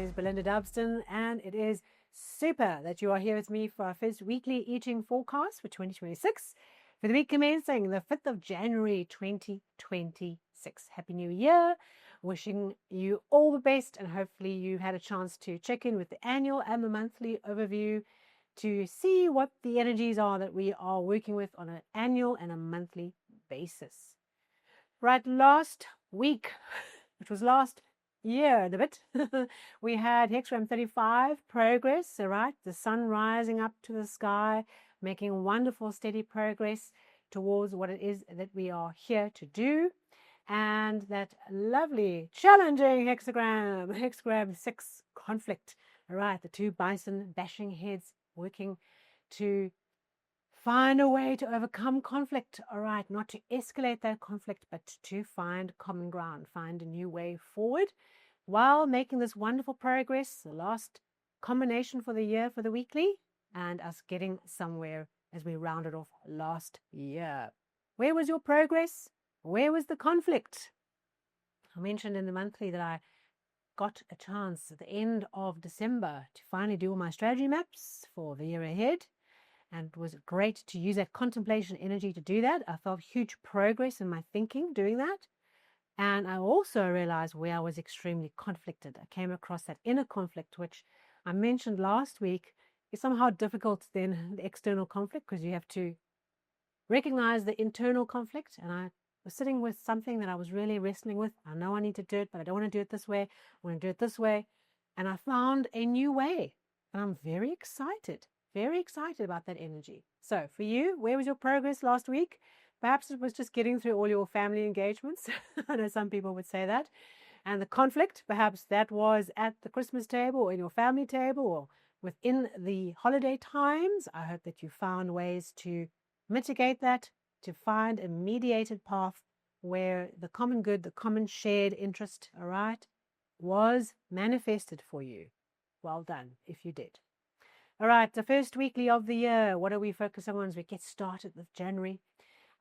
is Belinda Dubston, and it is super that you are here with me for our first weekly I Ching forecast for 2026 for the week commencing the 5th of January 2026. Happy New Year. Wishing you all the best, and hopefully you had a chance to check in with the annual and the monthly overview to see what the energies are that we are working with on an annual and a monthly basis. Right, last week, which was last year and a bit, we had Hexagram 35 progress, all right? The sun rising up to the sky, making wonderful, steady progress towards what it is that we are here to do. And that lovely, challenging hexagram 6 conflict, all right? The two bison bashing heads working to find a way to overcome conflict, all right? Not to escalate that conflict, but to find common ground, find a new way forward while making this wonderful progress, the last combination for the year for the weekly, and us getting somewhere as we rounded off last year. Where was your progress? Where was the conflict? I mentioned in the monthly that I got a chance at the end of December to finally do all my strategy maps for the year ahead. And it was great to use that contemplation energy to do that. I felt huge progress in my thinking doing that. And I also realized where I was extremely conflicted. I came across that inner conflict, which I mentioned last week is somehow difficult than the external conflict because you have to recognize the internal conflict. And I was sitting with something that I was really wrestling with. I know I need to do it, but I don't want to do it this way. I want to do it this way. And I found a new way. And I'm very excited about that energy. So for you, where was your progress last week? Perhaps it was just getting through all your family engagements. I know some people would say that. And the conflict, perhaps that was at the Christmas table or in your family table or within the holiday times. I hope that you found ways to mitigate that, to find a mediated path where the common good, the common shared interest, all right, was manifested for you. Well done if you did. All right, the first weekly of the year. What are we focusing on as we get started with January?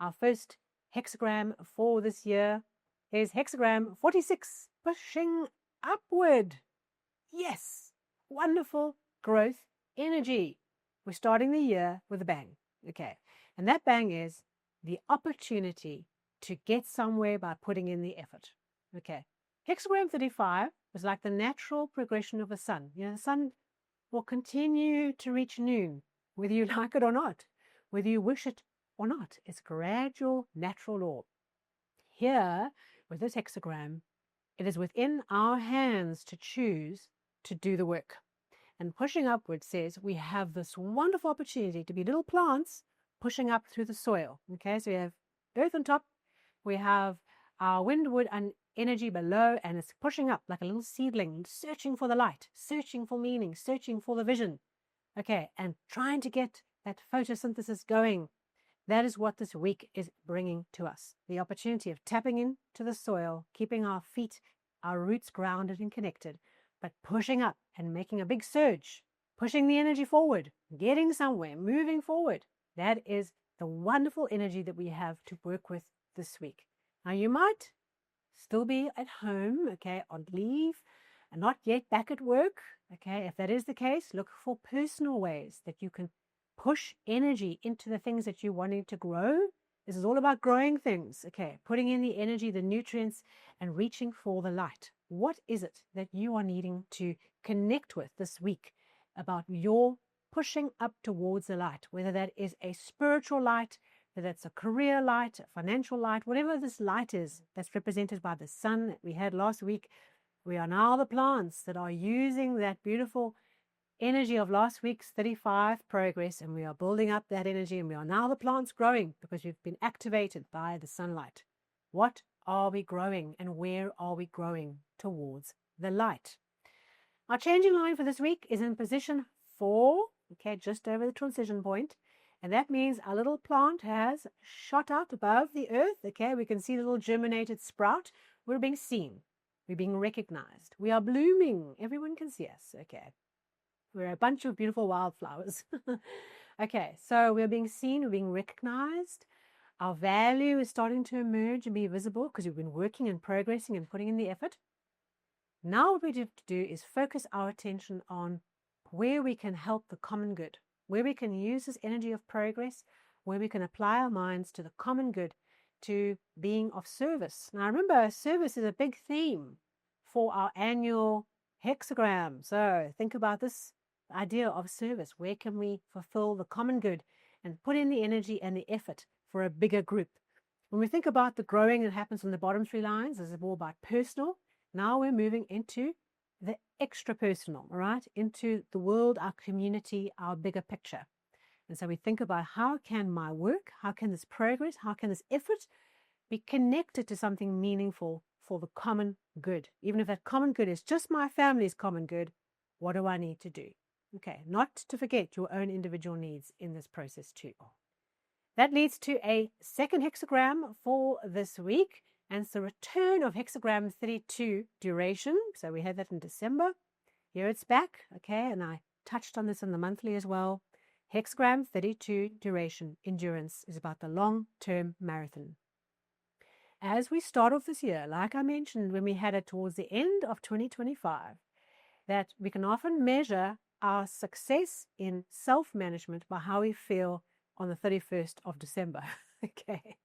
Our first hexagram for this year is hexagram 46, pushing upward. Yes, wonderful growth energy. We're starting the year with a bang. Okay, and that bang is the opportunity to get somewhere by putting in the effort. Okay, hexagram 35 was like the natural progression of the sun. You know, the sun will continue to reach noon, whether you like it or not, whether you wish it or not. It's gradual, natural law. Here, with this hexagram, it is within our hands to choose to do the work. And pushing upward says we have this wonderful opportunity to be little plants pushing up through the soil. Okay, so we have earth on top, we have our windward and energy below, and it's pushing up like a little seedling, searching for the light, searching for meaning, searching for the vision. Okay, and trying to get that photosynthesis going. That is what this week is bringing to us. The opportunity of tapping into the soil, keeping our feet, our roots grounded and connected, but pushing up and making a big surge, pushing the energy forward, getting somewhere, moving forward. That is the wonderful energy that we have to work with this week. Now, you might still be at home, okay, on leave, and not yet back at work, okay. If that is the case, look for personal ways that you can push energy into the things that you're wanting to grow. This is all about growing things, okay, putting in the energy, the nutrients, and reaching for the light. What is it that you are needing to connect with this week about your pushing up towards the light, whether that is a spiritual light, whether it's a career light, a financial light, whatever this light is that's represented by the sun that we had last week. We are now the plants that are using that beautiful energy of last week's 35 progress, and we are building up that energy, and we are now the plants growing because we've been activated by the sunlight. What are we growing, and where are we growing towards the light? Our changing line for this week is in position 4, okay, just over the transition point. And that means our little plant has shot out above the earth. Okay, we can see the little germinated sprout. We're being seen. We're being recognized. We are blooming. Everyone can see us. Okay, we're a bunch of beautiful wildflowers. Okay, so we're being seen. We're being recognized. Our value is starting to emerge and be visible because we've been working and progressing and putting in the effort. Now what we have to do is focus our attention on where we can help the common good, where we can use this energy of progress, where we can apply our minds to the common good, to being of service. Now remember, service is a big theme for our annual hexagram. So think about this idea of service. Where can we fulfill the common good and put in the energy and the effort for a bigger group? When we think about the growing that happens on the bottom three lines, this is more about personal. Now we're moving into the extra personal, all right? Into the world, our community, our bigger picture. And so we think about how can my work, how can this progress, how can this effort be connected to something meaningful for the common good? Even if that common good is just my family's common good, what do I need to do? Okay, not to forget your own individual needs in this process too. That leads to a second hexagram for this week, and it's the return of hexagram 32 duration. So we had that in December. Here it's back, okay, and I touched on this in the monthly as well. Hexagram 32 duration endurance is about the long-term marathon. As we start off this year, like I mentioned when we had it towards the end of 2025, that we can often measure our success in self-management by how we feel on the 31st of December. Okay.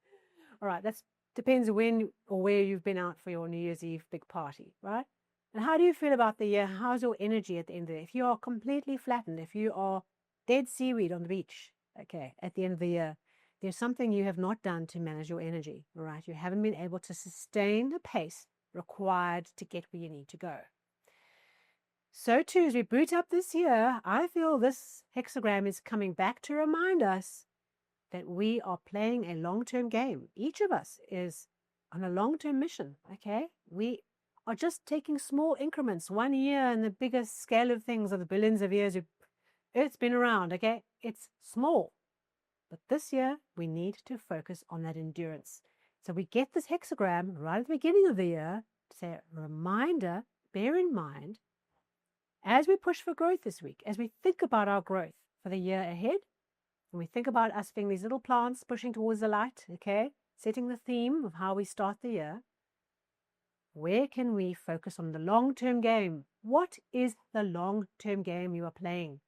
All right. That depends when or where you've been out for your New Year's Eve big party, right? And how do you feel about the year? How's your energy at the end of it? If you are completely flattened, if you are dead seaweed on the beach, okay, at the end of the year, there's something you have not done to manage your energy, all right? You haven't been able to sustain the pace required to get where you need to go. So too, as we boot up this year, I feel this hexagram is coming back to remind us that we are playing a long-term game. Each of us is on a long-term mission, okay? We are just taking small increments, 1 year in the bigger scale of things of the billions of years Earth's been around, okay? It's small. But this year, we need to focus on that endurance. So we get this hexagram right at the beginning of the year to say, a reminder, bear in mind, as we push for growth this week, as we think about our growth for the year ahead, when we think about us being these little plants pushing towards the light, okay, setting the theme of how we start the year, where can we focus on the long-term game? What is the long-term game you are playing?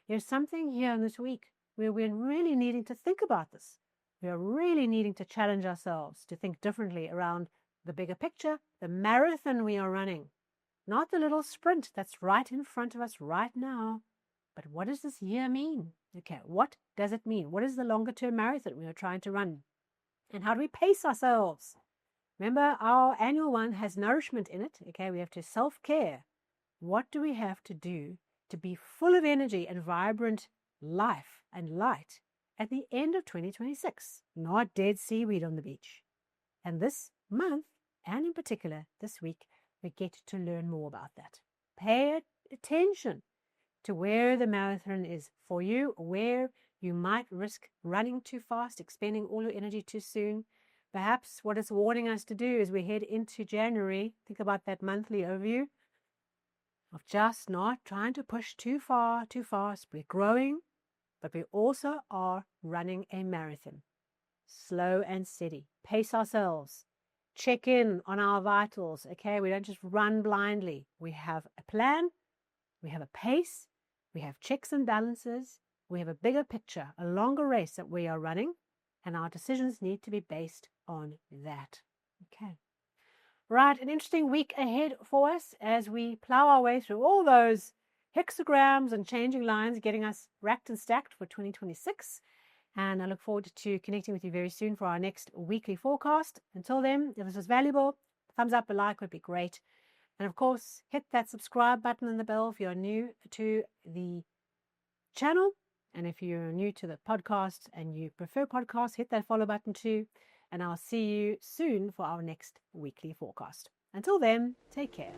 There's something here in this week where we're really needing to think about this. We are really needing to challenge ourselves to think differently around the bigger picture, the marathon we are running. Not the little sprint that's right in front of us right now. But what does this year mean? Okay, what does it mean? What is the longer term marathon we are trying to run? And how do we pace ourselves? Remember, our annual one has nourishment in it. Okay, we have to self-care. What do we have to do to be full of energy and vibrant life and light at the end of 2026? Not dead seaweed on the beach. And this month, and in particular this week, we get to learn more about that. Pay attention to where the marathon is for you, where you might risk running too fast, expending all your energy too soon. Perhaps what it's warning us to do as we head into January, think about that monthly overview, of just not trying to push too far, too fast. We're growing, but we also are running a marathon. Slow and steady. Pace ourselves. Check in on our vitals, okay? We don't just run blindly. We have a plan, we have a pace, we have checks and balances, we have a bigger picture, a longer race that we are running, and our decisions need to be based on that, okay? Right, an interesting week ahead for us as we plow our way through all those hexagrams and changing lines, getting us racked and stacked for 2026. And I look forward to connecting with you very soon for our next weekly forecast. Until then, if this was valuable, thumbs up, a like would be great. And of course, hit that subscribe button and the bell if you're new to the channel. And if you're new to the podcast and you prefer podcasts, hit that follow button too. And I'll see you soon for our next weekly forecast. Until then, take care.